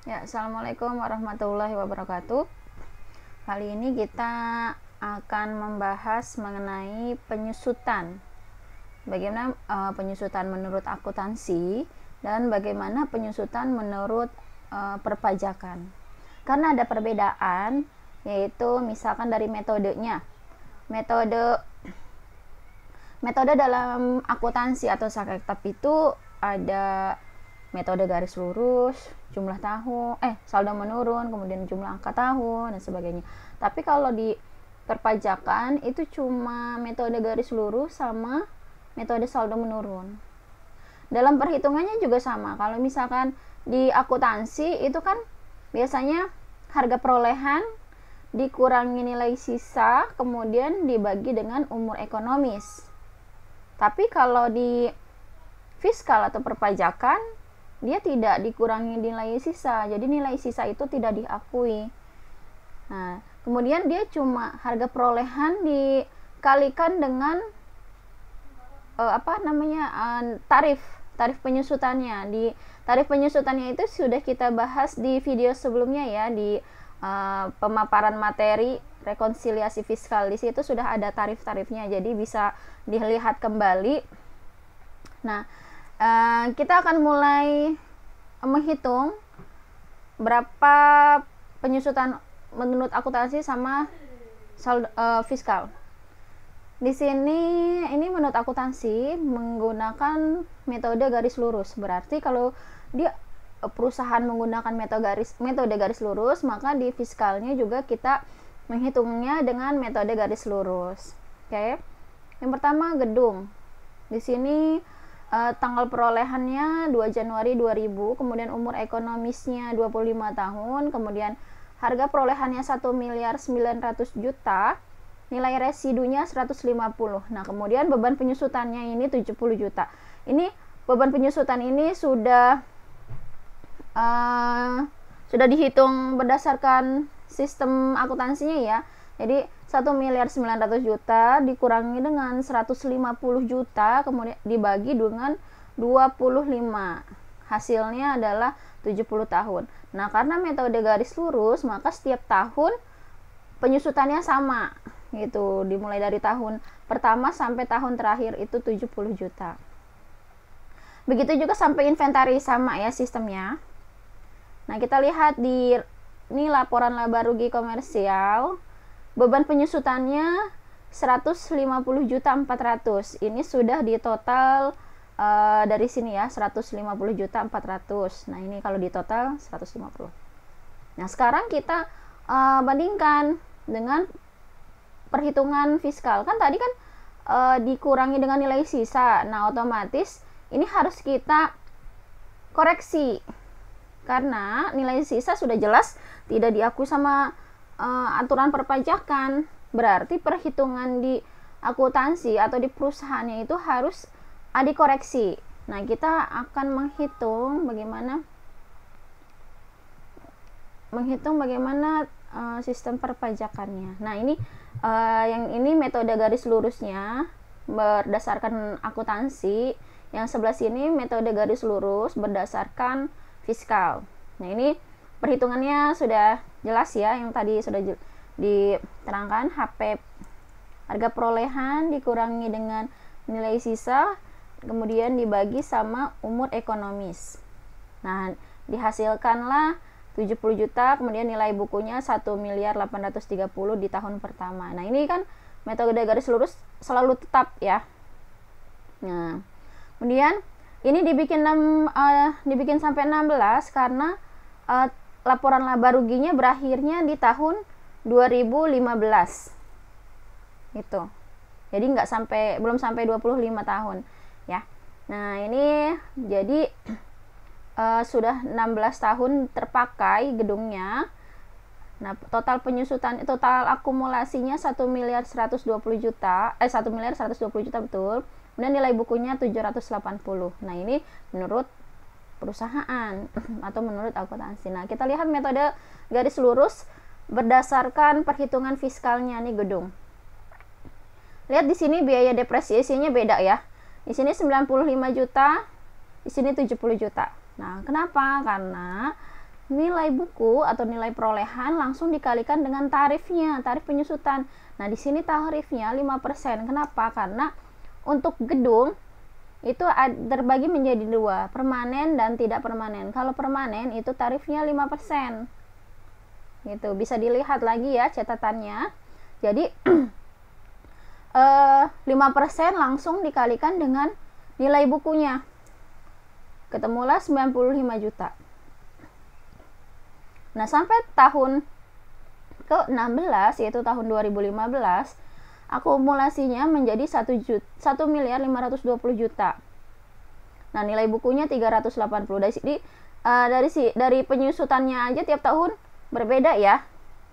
Ya, assalamualaikum warahmatullahi wabarakatuh. Kali ini kita akan membahas mengenai penyusutan. Bagaimana penyusutan menurut akuntansi dan bagaimana penyusutan menurut perpajakan. Karena ada perbedaan, yaitu misalkan dari metodenya. Metode dalam akuntansi atau Sakektap itu ada metode garis lurus, jumlah tahun, saldo menurun, kemudian jumlah angka tahun dan sebagainya. Tapi kalau di perpajakan itu cuma metode garis lurus sama metode saldo menurun. Dalam perhitungannya juga sama. Kalau misalkan di akuntansi itu kan biasanya harga perolehan dikurangi nilai sisa, kemudian dibagi dengan umur ekonomis. Tapi kalau di fiskal atau perpajakan dia tidak dikurangi nilai sisa, jadi nilai sisa itu tidak diakui. Nah, kemudian dia cuma harga perolehan dikalikan dengan tarif penyusutannya. Di tarif penyusutannya itu sudah kita bahas di video sebelumnya ya, di pemaparan materi rekonsiliasi fiskal. Di situ sudah ada tarif-tarifnya, jadi bisa dilihat kembali. Nah, kita akan mulai menghitung berapa penyusutan menurut akuntansi sama fiskal. Di sini ini menurut akuntansi menggunakan metode garis lurus. Berarti kalau dia perusahaan menggunakan metode garis lurus, maka di fiskalnya juga kita menghitungnya dengan metode garis lurus. Oke. Yang pertama gedung. Di sini tanggal perolehannya 2 Januari 2000, kemudian umur ekonomisnya 25 tahun, kemudian harga perolehannya 1.900.000.000, nilai residunya 150. Nah, kemudian beban penyusutannya ini 70 juta. Ini beban penyusutan ini sudah dihitung berdasarkan sistem akuntansinya ya. Jadi 1.900.000.000 dikurangi dengan 150 juta, kemudian dibagi dengan 25. Hasilnya adalah 70 tahun. Nah, karena metode garis lurus, maka setiap tahun penyusutannya sama gitu. Dimulai dari tahun pertama sampai tahun terakhir itu 70 juta. Begitu juga sampai inventaris sama ya sistemnya. Nah, kita lihat ini laporan laba rugi komersial. Beban penyusutannya 150.400.000. Ini sudah di total dari sini ya, 150.400.000. Nah, ini kalau di total 150. Nah, sekarang kita bandingkan dengan perhitungan fiskal. Kan tadi kan dikurangi dengan nilai sisa. Nah, otomatis ini harus kita koreksi. Karena nilai sisa sudah jelas tidak diakui sama aturan perpajakan. Berarti perhitungan di akuntansi atau di perusahaannya itu harus dikoreksi. Nah, kita akan menghitung bagaimana sistem perpajakannya. Nah, ini yang ini metode garis lurusnya berdasarkan akuntansi, yang sebelah sini metode garis lurus berdasarkan fiskal. Nah, ini perhitungannya sudah jelas ya, yang tadi sudah diterangkan. Harga perolehan dikurangi dengan nilai sisa, kemudian dibagi sama umur ekonomis. Nah, dihasilkanlah 70 juta, kemudian nilai bukunya 1.830.000 di tahun pertama. Nah, ini kan metode garis lurus selalu tetap ya. Nah, kemudian ini dibikin sampai 16 karena laporan laba ruginya berakhirnya di tahun 2015 itu. Jadi belum sampai 25 tahun ya. Nah, ini jadi sudah 16 tahun terpakai gedungnya. Nah, total akumulasinya 1.120.000.000, 1.120.000.000 betul. Kemudian nilai bukunya 780. Nah, ini menurut perusahaan atau menurut akuntansi. Nah, kita lihat metode garis lurus berdasarkan perhitungan fiskalnya nih gedung. Lihat di sini biaya depresiasinya beda ya. Di sini 95 juta, di sini 70 juta. Nah, kenapa? Karena nilai buku atau nilai perolehan langsung dikalikan dengan tarifnya, tarif penyusutan. Nah, di sini tarifnya 5%. Kenapa? Karena untuk gedung itu terbagi menjadi dua, permanen dan tidak permanen. Kalau permanen itu tarifnya 5%. Gitu, bisa dilihat lagi ya catatannya. Jadi 5% langsung dikalikan dengan nilai bukunya. Ketemulah 95 juta. Nah, sampai tahun ke-16 yaitu tahun 2015, akumulasinya menjadi 1.520 juta. Nah, nilai bukunya 380. Dari penyusutannya aja tiap tahun berbeda ya.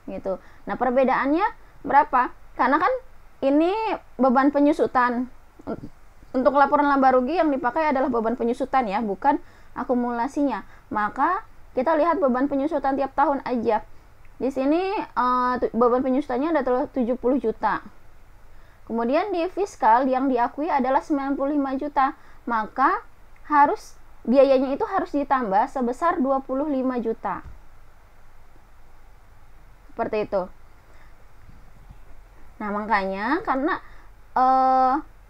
Gitu. Nah, perbedaannya berapa? Karena kan ini beban penyusutan. Untuk laporan laba rugi yang dipakai adalah beban penyusutan ya, bukan akumulasinya. Maka kita lihat beban penyusutan tiap tahun aja. Di sini beban penyusutannya ada 70 juta. Kemudian di fiskal yang diakui adalah 95 juta. Maka biayanya itu harus ditambah sebesar 25 juta. Seperti itu. Nah, makanya karena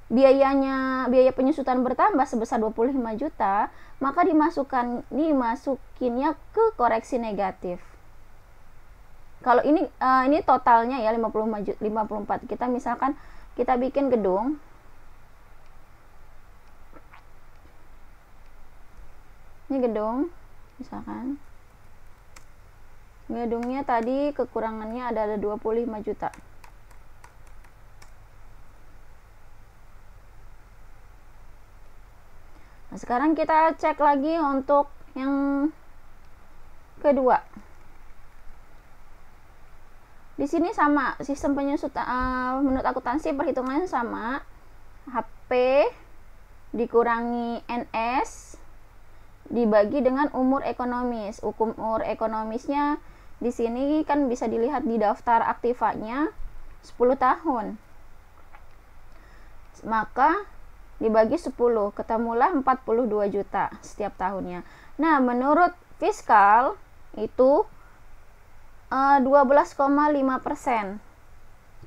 biaya penyusutan bertambah sebesar 25 juta, maka dimasukinnya ke koreksi negatif. Kalau ini totalnya ya 54. Kita misalkan kita bikin gedung. Ini gedung misalkan. Gedungnya tadi kekurangannya ada 25 juta. Nah, sekarang kita cek lagi untuk yang kedua. Di sini sama, sistem penyusutan menurut akuntansi perhitungannya sama. HP dikurangi NS dibagi dengan umur ekonomis. Umur ekonomisnya di sini kan bisa dilihat di daftar aktifanya 10 tahun. Maka dibagi 10, ketemulah 42 juta setiap tahunnya. Nah, menurut fiskal itu 12,5%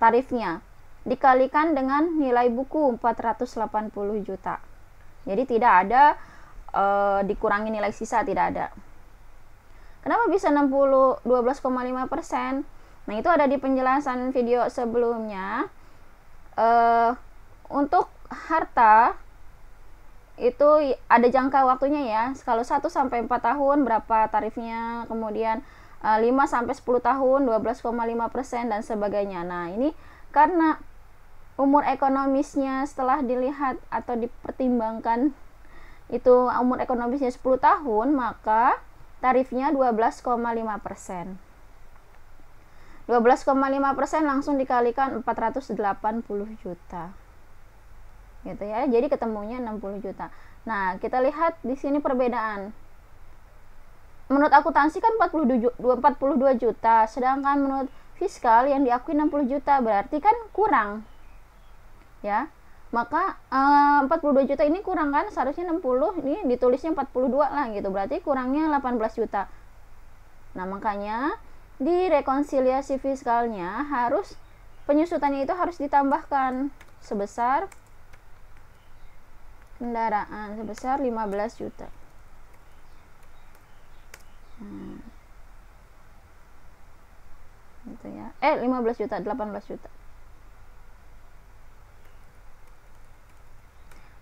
tarifnya dikalikan dengan nilai buku 480 juta. Jadi tidak ada dikurangi nilai sisa, tidak ada. Kenapa bisa 12,5%? Nah, itu ada di penjelasan video sebelumnya. Untuk harta itu ada jangka waktunya ya. Kalau 1 sampai 4 tahun berapa tarifnya, kemudian 5 sampai 10 tahun 12,5% dan sebagainya. Nah, ini karena umur ekonomisnya setelah dilihat atau dipertimbangkan itu umur ekonomisnya 10 tahun, maka tarifnya 12,5%. 12,5% langsung dikalikan 480 juta. Gitu ya. Jadi ketemunya 60 juta. Nah, kita lihat di sini perbedaan. Menurut akuntansi kan 42 juta, sedangkan menurut fiskal yang diakui 60 juta, berarti kan kurang. Ya. Maka 42 juta ini kurang kan, seharusnya 60, ini ditulisnya 42 lah gitu, berarti kurangnya 18 juta. Nah, makanya di rekonsiliasi fiskalnya penyusutannya itu harus ditambahkan sebesar kendaraan sebesar 15 juta. Gitu ya. 15 juta, 18 juta.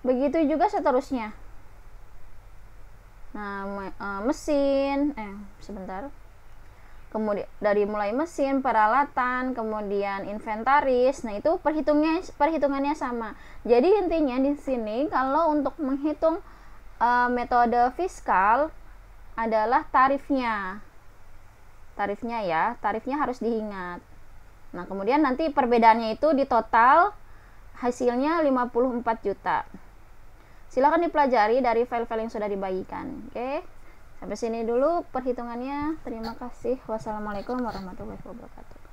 Begitu juga seterusnya. Nah, mesin, sebentar. Kemudian dari mulai mesin, peralatan, kemudian inventaris. Nah, itu perhitungannya sama. Jadi intinya di sini kalau untuk menghitung metode fiskal adalah tarifnya. Tarifnya harus diingat. Nah, kemudian nanti perbedaannya itu di total hasilnya 54 juta. Silakan dipelajari dari file-file yang sudah dibagikan. Oke. Sampai sini dulu perhitungannya. Terima kasih. Wassalamualaikum warahmatullahi wabarakatuh.